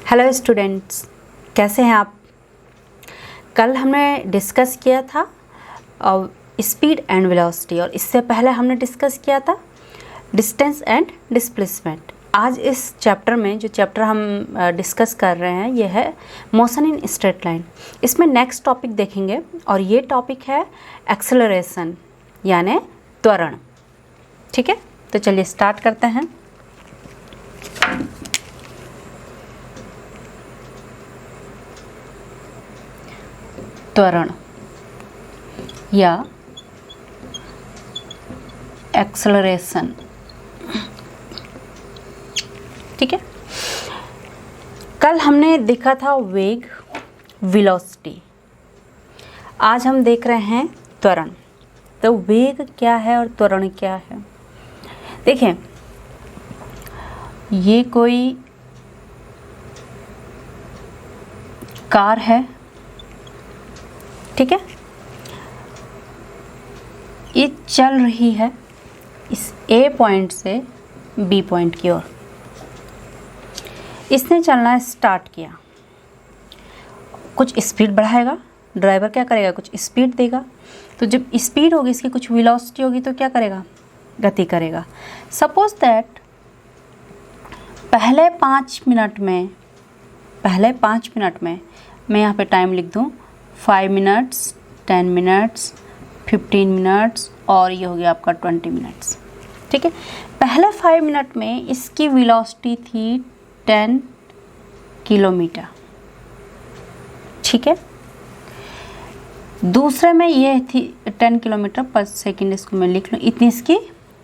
Hello students, कैसे हैं आप। कल हमने डिस्कस किया था स्पीड एंड वेलोसिटी और इससे पहले हमने डिस्कस किया था डिस्टेंस एंड डिस्प्लेसमेंट। आज इस चैप्टर में जो चैप्टर हम डिस्कस कर रहे हैं ये है मोशन इन स्ट्रेट लाइन। इसमें नेक्स्ट टॉपिक देखेंगे और ये टॉपिक है एक्सेलरेशन यानी त्वरण। ठीक है, तो चलिए स्टार्ट करते हैं। त्वरण या एक्सेलरेशन। ठीक है, कल हमने देखा था वेग, वेलोसिटी। आज हम देख रहे हैं त्वरण। तो वेग क्या है और त्वरण क्या है। देखें, ये कोई कार है, ठीक है, ये चल रही है इस ए पॉइंट से बी पॉइंट की ओर। इसने चलना स्टार्ट किया, कुछ स्पीड बढ़ाएगा, ड्राइवर क्या करेगा, कुछ स्पीड देगा। तो जब स्पीड होगी, इसकी कुछ वेलोसिटी होगी तो क्या करेगा, गति करेगा। सपोज दैट पहले 5 मिनट में मैं यहाँ पे टाइम लिख दूँ 5 मिनट्स, 10 मिनट्स, 15 मिनट्स और ये हो गया आपका 20 मिनट्स। ठीक है, पहले 5 मिनट में इसकी वेलोसिटी थी 10 किलोमीटर। ठीक है, दूसरे में ये थी 10 किलोमीटर पर सेकेंड, इसको मैं लिख लूँ, इतनी इसकी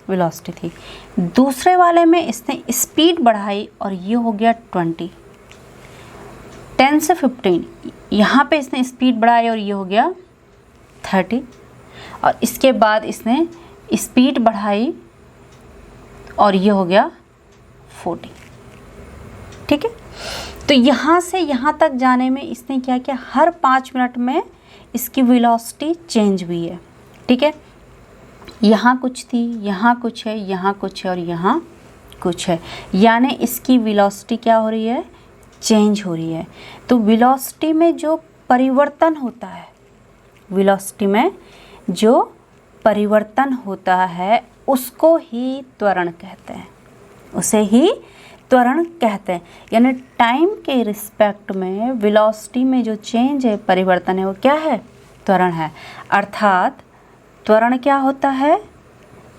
वेलोसिटी थी। दूसरे वाले में इसने स्पीड बढ़ाई और ये हो गया 20। 10 से 15 यहाँ पे इसने स्पीड बढ़ाई और ये हो गया 30। और इसके बाद इसने स्पीड बढ़ाई और ये हो गया 40। ठीक है, तो यहाँ से यहाँ तक जाने में इसने क्या किया, हर 5 मिनट में इसकी वेलोसिटी चेंज हुई है। ठीक है, यहाँ कुछ थी, यहाँ कुछ है, यहाँ कुछ है और यहाँ कुछ है, यानी इसकी वेलोसिटी क्या हो रही है, चेंज हो रही है। तो वेलोसिटी में जो परिवर्तन होता है, वेलोसिटी में जो परिवर्तन होता है उसको ही त्वरण कहते हैं, उसे ही त्वरण कहते हैं। यानी टाइम के रिस्पेक्ट में वेलोसिटी में जो चेंज है, परिवर्तन है, वो क्या है, त्वरण है। अर्थात त्वरण क्या होता है,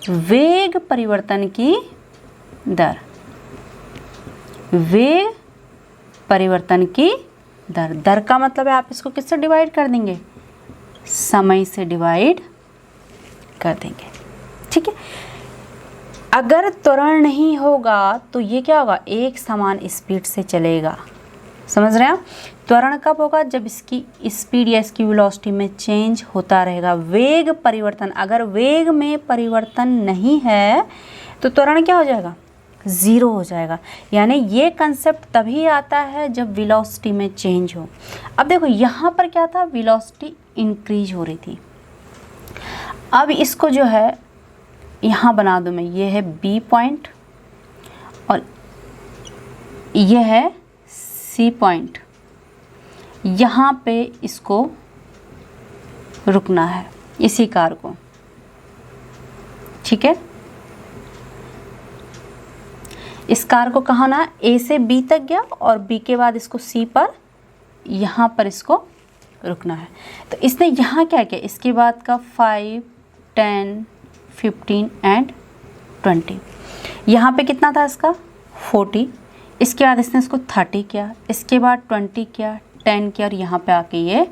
वेग परिवर्तन की दर, वेग परिवर्तन की दर। दर का मतलब है आप इसको किससे डिवाइड कर देंगे, समय से डिवाइड कर देंगे। ठीक है, अगर त्वरण नहीं होगा तो ये क्या होगा, एक समान स्पीड से चलेगा। समझ रहे हैं आप। त्वरण कब होगा, जब इसकी स्पीड या इसकी वेलोसिटी में चेंज होता रहेगा। वेग परिवर्तन, अगर वेग में परिवर्तन नहीं है तो त्वरण क्या हो जाएगा, ज़ीरो हो जाएगा। यानी ये कंसेप्ट तभी आता है जब वेलोसिटी में चेंज हो। अब देखो यहाँ पर क्या था, वेलोसिटी इंक्रीज हो रही थी। अब इसको जो है यहाँ बना दूँ मैं, ये है बी पॉइंट और ये है सी पॉइंट। यहाँ पे इसको रुकना है, इसी कार को। ठीक है, इस कार को कहाँ ना, ए से बी तक गया और बी के बाद इसको सी पर, यहाँ पर इसको रुकना है। तो इसने यहाँ क्या किया, इसके बाद का 5, 10, 15 एंड 20। यहाँ पे कितना था इसका, 40। इसके बाद इसने इसको 30 किया, इसके बाद 20 किया, 10 किया और यहाँ पे आके ये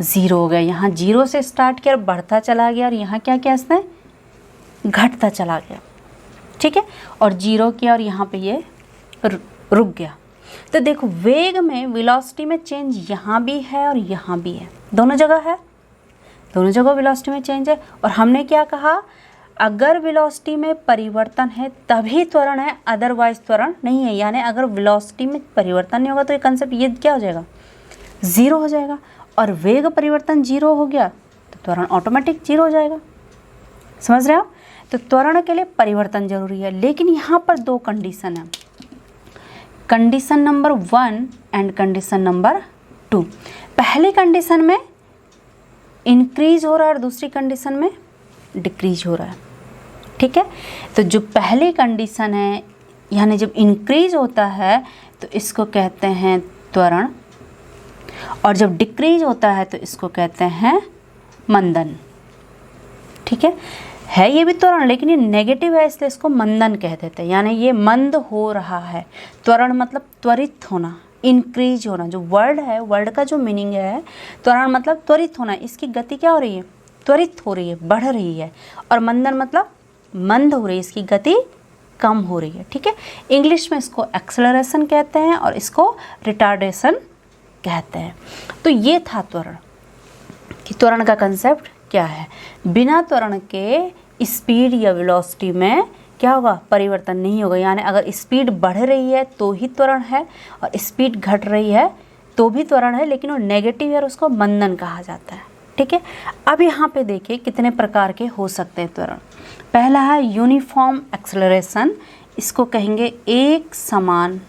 0 हो गया। यहाँ 0 से स्टार्ट किया और बढ़ता चला गया और यहाँ क्या किया इसने, घटता चला गया। ठीक है, और 0 किया और यहाँ पे ये रुक गया। तो देखो, वेग में, वेलोसिटी में चेंज यहाँ भी है और यहाँ भी है, दोनों जगह है, दोनों जगह वेलोसिटी में चेंज है। और हमने क्या कहा, अगर वेलोसिटी में परिवर्तन है तभी त्वरण है, अदरवाइज त्वरण नहीं है। यानी अगर वेलोसिटी में परिवर्तन नहीं होगा तो ये कंसेप्ट ये क्या हो जाएगा, ज़ीरो हो जाएगा। और वेग परिवर्तन 0 हो गया तो त्वरण ऑटोमेटिक 0 हो जाएगा। समझ रहे हो आप। तो त्वरण के लिए परिवर्तन जरूरी है, लेकिन यहाँ पर 2 कंडीशन है। Condition number 1 and condition number 2। पहली कंडीशन में इंक्रीज हो रहा है और दूसरी कंडीशन में डिक्रीज हो रहा है, ठीक है। तो जो पहली कंडीशन है यानी जब इंक्रीज होता है तो इसको कहते हैं त्वरण, और जब डिक्रीज होता है तो इसको कहते हैं मंदन, ठीक है ये भी त्वरण लेकिन ये नेगेटिव है इसलिए इसको मंदन कह देते हैं, यानी ये मंद हो रहा है। त्वरण मतलब त्वरित होना, इंक्रीज होना। जो वर्ड है, वर्ड का जो मीनिंग है त्वरण मतलब त्वरित होना, इसकी गति क्या हो रही है, त्वरित हो रही है, बढ़ रही है। और मंदन मतलब मंद हो रही है, इसकी गति कम हो रही है, ठीक है। इंग्लिश में इसको एक्सेलरेशन कहते हैं और इसको रिटार्डेशन कहते हैं। तो ये था त्वरण, कि त्वरण का कंसेप्ट क्या है। बिना त्वरण के स्पीड या वेलोसिटी में क्या होगा, परिवर्तन नहीं होगा। यानी अगर स्पीड बढ़ रही है तो ही त्वरण है और स्पीड घट रही है तो भी त्वरण है, लेकिन वो नेगेटिव है और उसको मंदन कहा जाता है, ठीक है। अब यहाँ पे देखिए कितने प्रकार के हो सकते हैं त्वरण। पहला है यूनिफॉर्म एक्सेलरेशन, इसको कहेंगे एक समान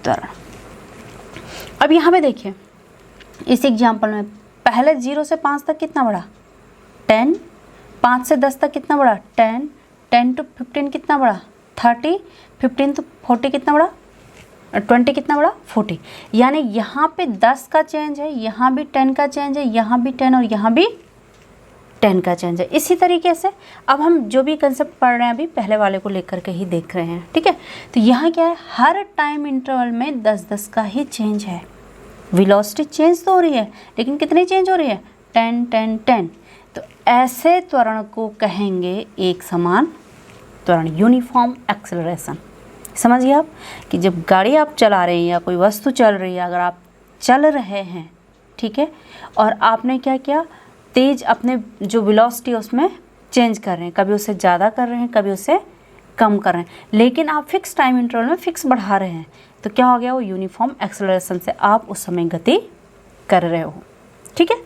त्वरण। अब यहाँ पे देखिए इस एग्जाम्पल में पहले 0 से 5 तक कितना बढ़ा, 10, 5 से 10 तक कितना बढ़ा, 10, 10 to 15 कितना बढ़ा, 30, 15 to 40 कितना बढ़ा, 20 कितना बढ़ा, 40। यानी यहाँ पे 10 का चेंज है, यहाँ भी 10 का चेंज है, यहाँ भी 10 और यहाँ भी 10 का चेंज है। इसी तरीके से अब हम जो भी कंसेप्ट पढ़ रहे हैं अभी पहले वाले को लेकर के ही देख रहे हैं, ठीक है। तो यहाँ क्या है, हर टाइम इंटरवल में 10-10 का ही चेंज है। वेलोसिटी चेंज तो हो रही है लेकिन कितनी चेंज हो रही है, 10, 10, 10। तो ऐसे त्वरण को कहेंगे एक समान त्वरण, यूनिफॉर्म एक्सेलरेशन। समझिए आप कि जब गाड़ी आप चला रहे हैं या कोई वस्तु चल रही है, अगर आप चल रहे हैं, ठीक है, और आपने क्या किया, तेज अपने जो वेलोसिटी उसमें चेंज कर रहे हैं, कभी उसे ज़्यादा कर रहे हैं, कभी उसे कम कर रहे हैं, लेकिन आप फिक्स टाइम इंटरवल में फिक्स बढ़ा रहे हैं, तो क्या हो गया, वो यूनिफॉर्म एक्सेलरेशन से आप उस समय गति कर रहे हो, ठीक है।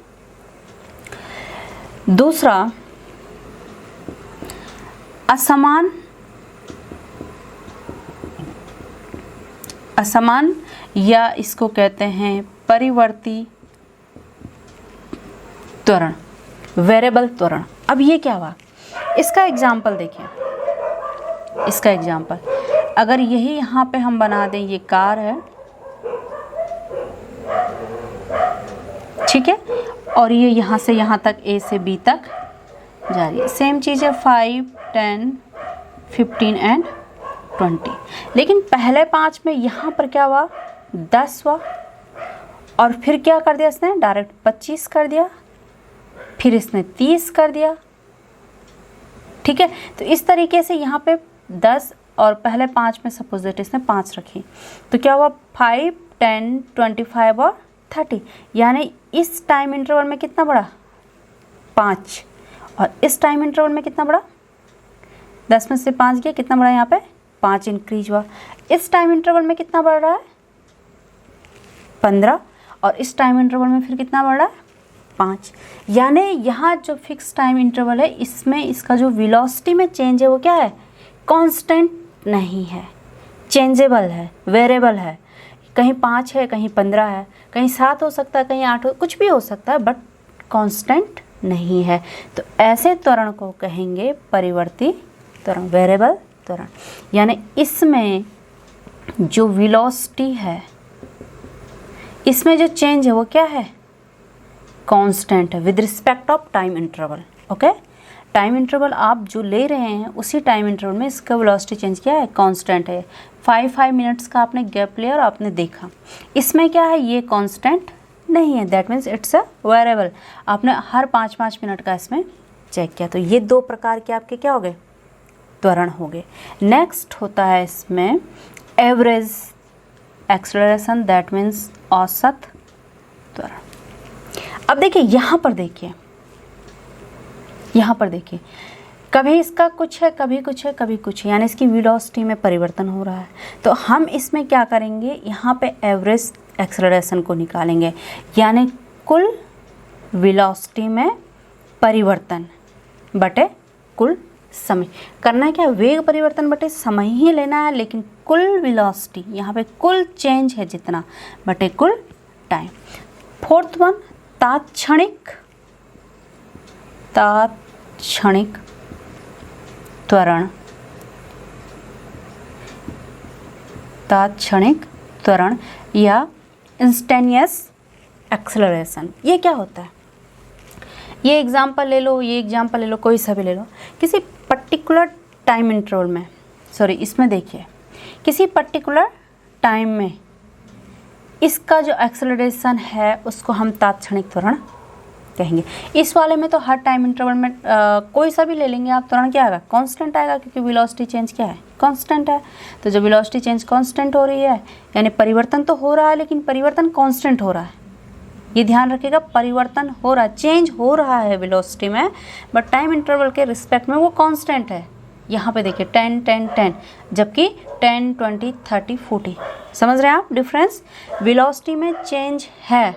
दूसरा असमान या इसको कहते हैं परिवर्ती त्वरण, वेरिएबल त्वरण। अब ये क्या हुआ, इसका एग्जाम्पल देखिए, इसका एग्जाम्पल अगर यही यहाँ पे हम बना दें, ये कार है, ठीक है, और ये यहाँ से यहाँ तक A से B तक जा रही है। सेम चीज़ है 5, 10, 15 एंड 20। लेकिन पहले 5 में यहाँ पर क्या हुआ, 10 हुआ, और फिर क्या कर दिया इसने, डायरेक्ट 25 कर दिया, फिर इसने 30 कर दिया, ठीक है। तो इस तरीके से यहाँ पे 10 और पहले 5 में सपोज दैट इसने 5 रखी, तो क्या हुआ, 5, 10, 25 और 30। यानी इस टाइम इंटरवल में कितना बढ़ा, 5, और इस टाइम इंटरवल में कितना बढ़ा, 10 में से 5 गया, कितना बढ़ा, यहाँ पे 5 इंक्रीज हुआ। इस टाइम इंटरवल में कितना बढ़ रहा है, 15, और इस टाइम इंटरवल में फिर कितना बढ़ रहा है, 5। यानी यहाँ जो फिक्स टाइम इंटरवल है इसमें इसका जो वेलोसिटी में चेंज है वो क्या है, कांस्टेंट नहीं है, चेंजेबल है, वेरिएबल है। कहीं 5 है, कहीं 15 है, कहीं 7 हो सकता है, कहीं 8 हो, कुछ भी हो सकता है, बट कांस्टेंट नहीं है। तो ऐसे त्वरण को कहेंगे परिवर्ती त्वरण, वेरिएबल त्वरण। यानी इसमें जो वेलोसिटी है, इसमें जो चेंज है वो क्या है, कांस्टेंट है with respect of time interval. Okay, time interval आप जो ले रहे हैं उसी टाइम इंटरवल में इसका वेलोसिटी चेंज क्या है, कांस्टेंट है। 5 मिनट्स का आपने गैप लिया और आपने देखा, इसमें क्या है, ये कांस्टेंट नहीं है, that means it's a variable. आपने हर 5-5 मिनट का इसमें चेक किया। तो ये 2 प्रकार के आपके क्या हो गए, त्वरण हो गए। नेक्स्ट होता है इसमें एवरेज एक्सेलरेशन, दैट मीन्स औसत त्वरण। अब देखिए यहाँ पर देखिए, यहाँ पर देखिए, कभी इसका कुछ है, कभी कुछ है, कभी कुछ है, यानी इसकी वेलोसिटी में परिवर्तन हो रहा है। तो हम इसमें क्या करेंगे, यहाँ पे एवरेज एक्सेलरेशन को निकालेंगे, यानी कुल वेलोसिटी में परिवर्तन बटे कुल समय। करना है क्या, वेग परिवर्तन बटे समय ही लेना है, लेकिन कुल वेलोसिटी यहाँ पे कुल चेंज है जितना बटे कुल टाइम। फोर्थ वन, तात्क्षणिक त्वरण। तात्क्षणिक त्वरण या इंस्टेंटेनियस एक्सेलरेशन, ये क्या होता है? ये एग्जांपल ले लो, ये एग्जांपल ले लो, कोई सा भी ले लो। किसी पर्टिकुलर टाइम इंटरवल में, सॉरी इसमें देखिए, किसी पर्टिकुलर टाइम में इसका जो एक्सेलरेशन है उसको हम तात्क्षणिक त्वरण कहेंगे। इस वाले में तो हर टाइम इंटरवल में कोई सा भी ले लेंगे आप, त्वरण क्या आएगा, कांस्टेंट आएगा, क्योंकि वेलोसिटी चेंज क्या है, कांस्टेंट है। तो जब वेलोसिटी चेंज कांस्टेंट हो रही है, यानी परिवर्तन तो हो रहा है लेकिन परिवर्तन कांस्टेंट हो रहा है। ये ध्यान रखिएगा, परिवर्तन हो रहा है, चेंज हो रहा है वेलोसिटी में, बट टाइम इंटरवल के रिस्पेक्ट में वो कांस्टेंट है। यहाँ पे देखिए 10 10 10, जबकि 10 20 30 40। समझ रहे हैं आप डिफरेंस? वेलोसिटी में चेंज है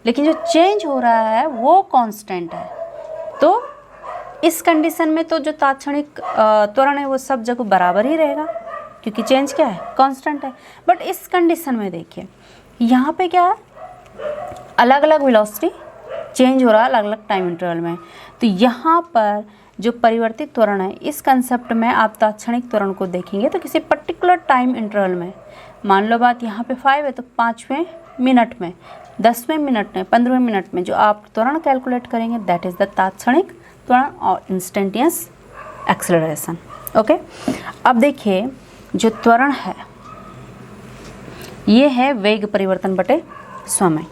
लेकिन जो चेंज हो रहा है वो कांस्टेंट है। तो इस कंडीशन में तो जो तात्क्षणिक त्वरण है वो सब जगह बराबर ही रहेगा, क्योंकि चेंज क्या है, कांस्टेंट है। बट इस कंडीशन में देखिए यहाँ पे क्या है, अलग अलग वेलोसिटी चेंज हो रहा है अलग अलग टाइम इंटरवल में। तो यहाँ पर जो परिवर्तित त्वरण है, इस कंसेप्ट में आप तात्क्षणिक त्वरण को देखेंगे तो किसी पर्टिकुलर टाइम इंटरवल में, मान लो बात यहाँ पे 5 है तो 5वें मिनट में, 10वें मिनट में, 15वें मिनट में जो आप त्वरण कैलकुलेट करेंगे दैट इज़ द तात्क्षणिक त्वरण और इंस्टेंटेनियस एक्सेलरेशन। ओके, अब देखिए जो त्वरण है ये है वेग परिवर्तन बटे समय।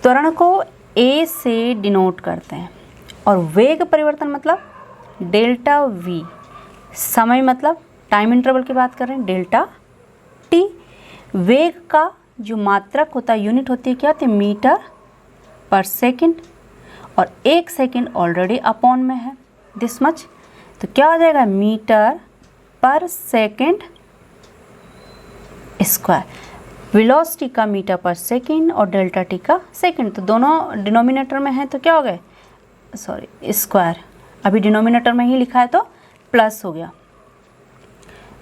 त्वरण को a से डिनोट करते हैं और वेग परिवर्तन मतलब डेल्टा v, समय मतलब टाइम इंटरवल की बात कर रहे हैं डेल्टा t। वेग का जो मात्रक होता है, यूनिट होती है क्या होती है, मीटर पर सेकंड, और 1 सेकंड ऑलरेडी अपॉन में है दिस मच, तो क्या हो जाएगा, मीटर पर सेकंड स्क्वायर। वेलोसिटी का मीटर पर सेकंड और डेल्टा टी का सेकंड, तो दोनों डिनोमिनेटर में है तो क्या हो गए, सॉरी स्क्वायर, अभी डिनोमिनेटर में ही लिखा है तो प्लस हो गया,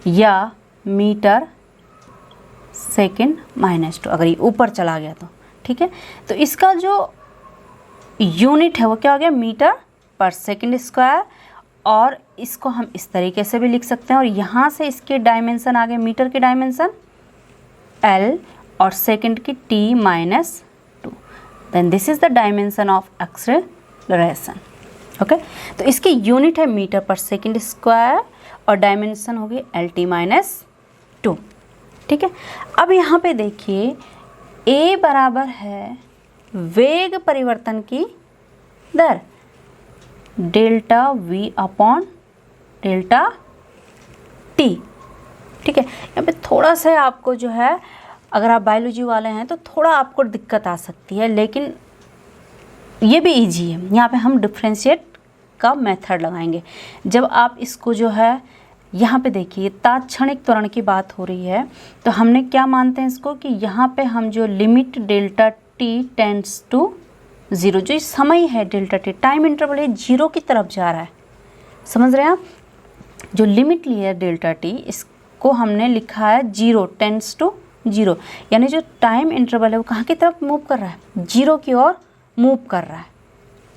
या मीटर सेकंड -2 अगर ये ऊपर चला गया तो, ठीक है। तो इसका जो यूनिट है वो क्या हो गया, मीटर पर सेकंड स्क्वायर, और इसको हम इस तरीके से भी लिख सकते हैं, और यहाँ से इसके डायमेंशन आ गए, मीटर के डायमेंशन L और सेकंड की T-2, then this is the dimension of acceleration. Okay, तो इसकी यूनिट है मीटर पर सेकंड स्क्वायर और डायमेंशन होगी LT-2, ठीक है। अब यहाँ पे देखिए A बराबर है वेग परिवर्तन की दर delta V upon delta T, ठीक है। यहाँ पे थोड़ा सा आपको जो है, अगर आप बायोलॉजी वाले हैं तो थोड़ा आपको दिक्कत आ सकती है, लेकिन ये भी इजी है। यहाँ पे हम डिफरेंशिएट का मेथड लगाएंगे। जब आप इसको जो है, यहाँ पे देखिए तात्क्षणिक त्वरण की बात हो रही है, तो हमने क्या मानते हैं इसको कि यहाँ पे हम जो limit delta T tends to 0, जो समय है डेल्टा टी, टाइम इंटरवल है 0 की तरफ जा रहा है, समझ रहे हैं आप। जो लिमिट ली है डेल्टा टी, इसको हमने लिखा है 0 टेंड्स टू 0, यानी जो टाइम इंटरवल है वो कहाँ की तरफ मूव कर रहा है, 0 की ओर मूव कर रहा है।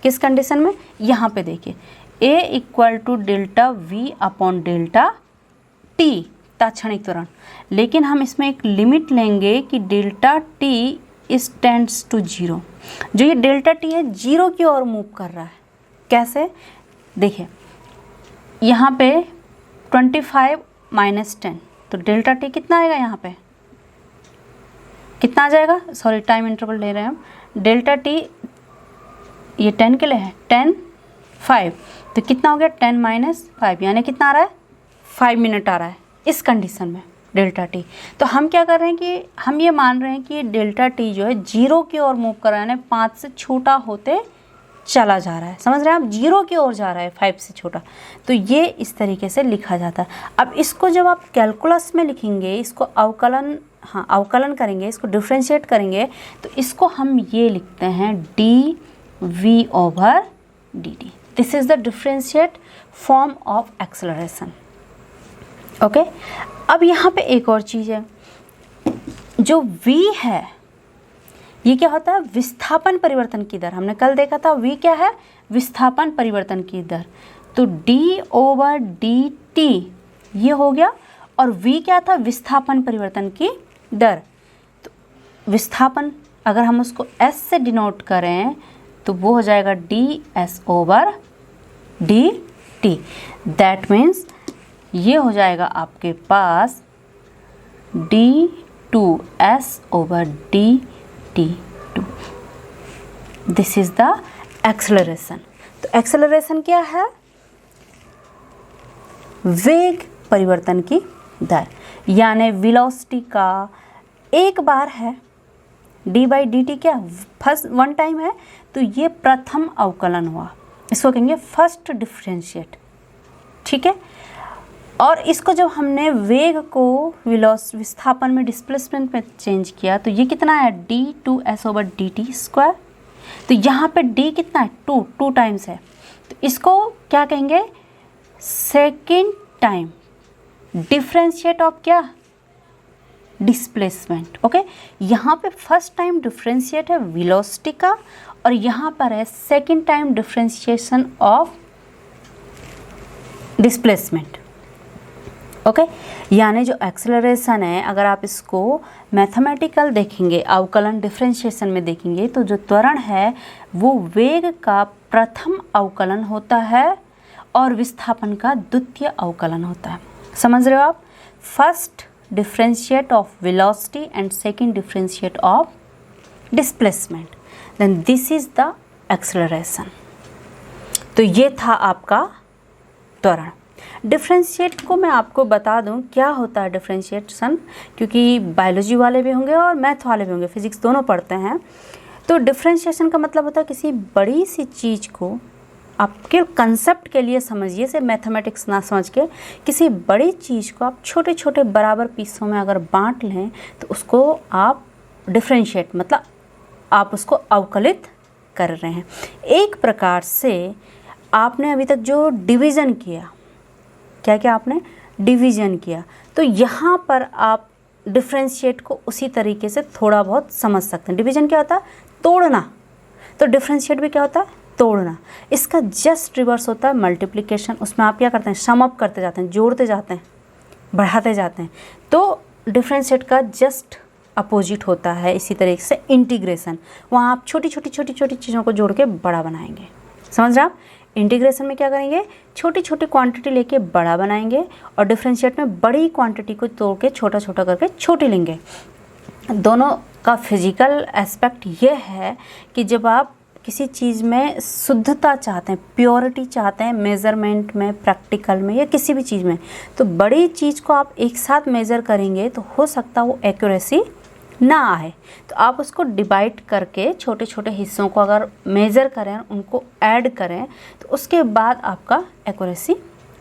किस कंडीशन में, यहाँ पे देखिए A equal to delta V upon delta T, तात्क्षणिक त्वरण। लेकिन हम इसमें एक लिमिट लेंगे कि delta T is tends to 0, जो ये डेल्टा T है 0 की ओर मूव कर रहा है। कैसे, देखिए यहाँ पे 25 माइनस 10, तो डेल्टा T कितना आएगा, यहाँ पे कितना आ जाएगा, सॉरी टाइम इंटरवल ले रहे हैं हम, डेल्टा T ये 10 के लिए है, 10 5, तो कितना हो गया 10 माइनस 5, यानी कितना आ रहा है, 5 मिनट आ रहा है इस कंडीशन में डेल्टा टी। तो हम क्या कर रहे हैं कि हम ये मान रहे हैं कि डेल्टा टी जो है 0 की ओर मूव कर रहा है, यानी 5 से छोटा होते चला जा रहा है, समझ रहे हैं आप, 0 की ओर जा रहा है 5 से छोटा। तो ये इस तरीके से लिखा जाता है। अब इसको जब आप कैलकुलस में लिखेंगे, इसको अवकलन करेंगे, इसको डिफ्रेंशिएट करेंगे, तो इसको हम ये लिखते हैं D V over D T. This is the differentiate form of acceleration. Okay, अब यहाँ पे एक और चीज़ है, जो v है ये क्या होता है, विस्थापन परिवर्तन की दर। हमने कल देखा था v क्या है, विस्थापन परिवर्तन की दर। तो d/dt ये हो गया, और v क्या था, विस्थापन परिवर्तन की दर। तो विस्थापन अगर हम उसको s से डिनोट करें तो वो हो जाएगा ds/dt। दैट मीन्स ये हो जाएगा आपके पास d2s/dt2। This is the acceleration. तो एक्सेलरेशन क्या है, वेग परिवर्तन की दर, यानी वेलोसिटी का एक बार है, d/dt क्या फर्स्ट वन टाइम है, तो ये प्रथम अवकलन हुआ, इसको कहेंगे फर्स्ट डिफरेंशिएट। ठीक है, और इसको जब हमने वेग को विस्थापन में डिस्प्लेसमेंट में चेंज किया तो ये कितना है, d2s/dt²। तो यहाँ पे d कितना है, 2 टाइम्स है, तो इसको क्या कहेंगे, सेकेंड टाइम डिफरेंशिएट ऑफ क्या, डिस्प्लेसमेंट। ओके, यहाँ पे फर्स्ट टाइम डिफरेंशिएट है वेलोसिटी का, और यहाँ पर है second time differentiation of displacement. Okay, यानी जो एक्सेलरेशन है, अगर आप इसको मैथमेटिकल देखेंगे, अवकलन डिफरेंशिएशन में देखेंगे, तो जो त्वरण है वो वेग का प्रथम अवकलन होता है और विस्थापन का द्वितीय अवकलन होता है। समझ रहे हो आप, first differentiate of velocity and second differentiate of displacement, then this is the acceleration. तो ये था आपका त्वरण। डिफरेंशिएट को मैं आपको बता दूं क्या होता है डिफरेंशिएशन, क्योंकि बायोलॉजी वाले भी होंगे और मैथ वाले भी होंगे, फिजिक्स दोनों पढ़ते हैं। तो डिफरेंशिएशन का मतलब होता है किसी बड़ी सी चीज़ को आपके कंसेप्ट के लिए समझिए, से मैथमेटिक्स ना समझ के, किसी बड़ी चीज़ को आप छोटे छोटे बराबर पीसों में अगर बांट लें तो उसको आप डिफरेंशिएट, मतलब आप उसको अवकलित कर रहे हैं। एक प्रकार से आपने अभी तक जो डिवीज़न किया, क्या क्या आपने डिवीज़न किया, तो यहाँ पर आप डिफरेंशिएट को उसी तरीके से थोड़ा बहुत समझ सकते हैं। डिवीज़न क्या होता है, तोड़ना, तो डिफरेंशिएट भी क्या होता है, तोड़ना। इसका जस्ट रिवर्स होता है मल्टीप्लिकेशन। उसमें आप क्या करते हैं, सम अप करते जाते हैं, जोड़ते जाते हैं, बढ़ाते जाते हैं। तो डिफरेंशिएट का जस्ट अपोजिट होता है इसी तरीके से इंटीग्रेशन। वहाँ आप छोटी छोटी चीज़ों को जोड़ के बड़ा बनाएंगे। समझ रहे आप, इंटीग्रेशन में क्या करेंगे, छोटी छोटी क्वांटिटी लेके बड़ा बनाएंगे, और डिफरेंशिएट में बड़ी क्वांटिटी को तोड़ के छोटा छोटा करके छोटी लेंगे। दोनों का फिजिकल एस्पेक्ट ये है कि जब आप किसी चीज़ में शुद्धता चाहते हैं, प्योरिटी चाहते हैं, मेज़रमेंट में, प्रैक्टिकल में या किसी भी चीज़ में, तो बड़ी चीज़ को आप एक साथ मेज़र करेंगे तो हो सकता है वो एक्यूरेसी ना आए। तो आप उसको डिवाइड करके छोटे छोटे हिस्सों को अगर मेज़र करें, उनको ऐड करें, तो उसके बाद आपका एक्यूरेसी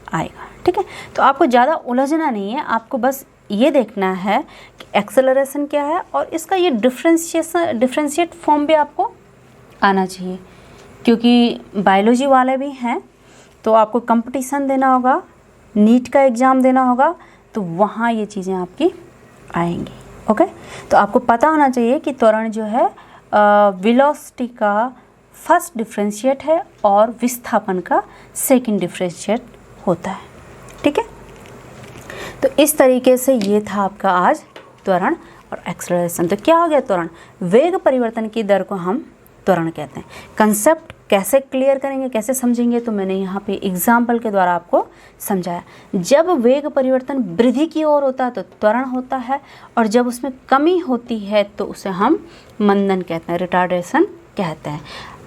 आएगा। ठीक है, तो आपको ज़्यादा उलझना नहीं है, आपको बस ये देखना है कि एक्सेलरेशन क्या है, और इसका ये डिफरेंशिएट फॉर्म भी आपको आना चाहिए, क्योंकि बायोलॉजी वाले भी हैं तो आपको कंपटीशन देना होगा, नीट का एग्ज़ाम देना होगा, तो वहाँ ये चीज़ें आपकी आएंगी। ओके, तो आपको पता होना चाहिए कि त्वरण जो है वेलोसिटी का फर्स्ट डिफरेंशिएट है और विस्थापन का सेकंड डिफरेंशिएट होता है। ठीक है, तो इस तरीके से ये था आपका आज त्वरण और एक्सेलरेशन। तो क्या हो गया त्वरण, वेग परिवर्तन की दर को हम त्वरण कहते हैं। कंसेप्ट कैसे क्लियर करेंगे, कैसे समझेंगे, तो मैंने यहाँ पे एग्जाम्पल के द्वारा आपको समझाया। जब वेग परिवर्तन वृद्धि की ओर होता है तो त्वरण होता है, और जब उसमें कमी होती है तो उसे हम मंदन कहते हैं, रिटार्डेशन कहते हैं।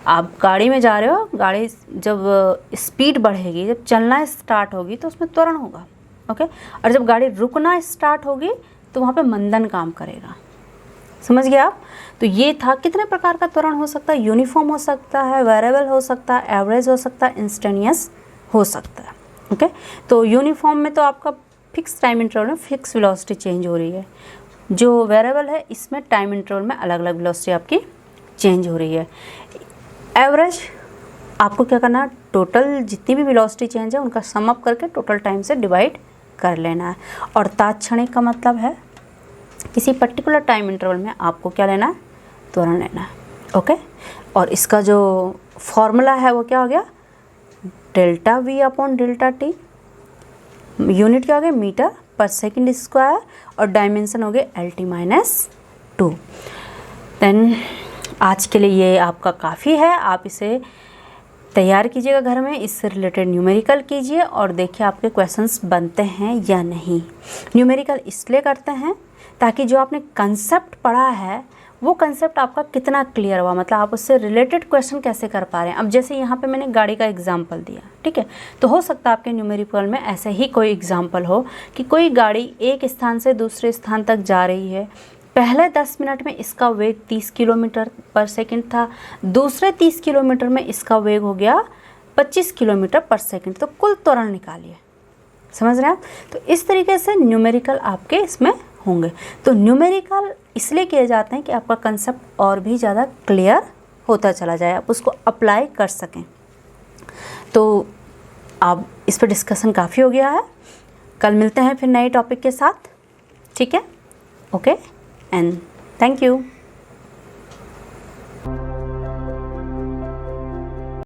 आप गाड़ी में जा रहे हो, गाड़ी जब स्पीड बढ़ेगी, जब चलना स्टार्ट होगी तो उसमें त्वरण होगा। ओके, और जब गाड़ी रुकना स्टार्ट होगी तो वहाँ पे मंदन काम करेगा। समझ गए आप। तो ये था, कितने प्रकार का त्वरण हो सकता है, यूनिफॉर्म हो सकता है, वेरिएबल हो सकता है, एवरेज हो सकता है, इंस्टेंटेनियस हो सकता है। ओके, तो यूनिफॉर्म में तो आपका फिक्स टाइम इंटरवल में फिक्स वेलोसिटी चेंज हो रही है। जो वेरिएबल है इसमें टाइम इंटरवल में अलग अलग वेलोसिटी आपकी चेंज हो रही है। एवरेज आपको क्या करना है, टोटल जितनी भी वेलोसिटी चेंज है उनका सम अप करके टोटल टाइम से डिवाइड कर लेना है। और तात्क्षणिक का मतलब है किसी पर्टिकुलर टाइम इंटरवल में आपको क्या लेना है, त्वरण लेना है। ओके, और इसका जो फॉर्मूला है वो क्या हो गया, delta we upon delta T, unit क्या हो गया, मीटर पर सेकेंड स्क्वायर, और डायमेंशन हो गए LT-2। देन आज के लिए ये आपका काफ़ी है, आप इसे तैयार कीजिएगा घर में, इससे रिलेटेड न्यूमेरिकल कीजिए और देखिए आपके क्वेश्चंस बनते हैं या नहीं। न्यूमेरिकल इसलिए करते हैं ताकि जो आपने कंसेप्ट पढ़ा है वो कंसेप्ट आपका कितना क्लियर हुआ, मतलब आप उससे रिलेटेड क्वेश्चन कैसे कर पा रहे हैं। अब जैसे यहाँ पे मैंने गाड़ी का एग्जांपल दिया, ठीक है, तो हो सकता है आपके न्यूमेरिकल में ऐसे ही कोई एग्जांपल हो कि कोई गाड़ी एक स्थान से दूसरे स्थान तक जा रही है, पहले 10 मिनट में इसका वेग 30 किलोमीटर पर सेकंड था, दूसरे 30 किलोमीटर में इसका वेग हो गया 25 किलोमीटर पर सेकंड, तो कुल त्वरण निकालिए। समझ रहे हैं आप? तो इस तरीके से न्यूमेरिकल आपके इसमें होंगे। तो न्यूमेरिकल इसलिए किए जाते हैं कि आपका कंसेप्ट और भी ज़्यादा क्लियर होता चला जाए, आप उसको अप्लाई कर सकें। तो अब इस पर डिस्कशन काफ़ी हो गया है, कल मिलते हैं फिर नए टॉपिक के साथ, ठीक है? Okay and thank you.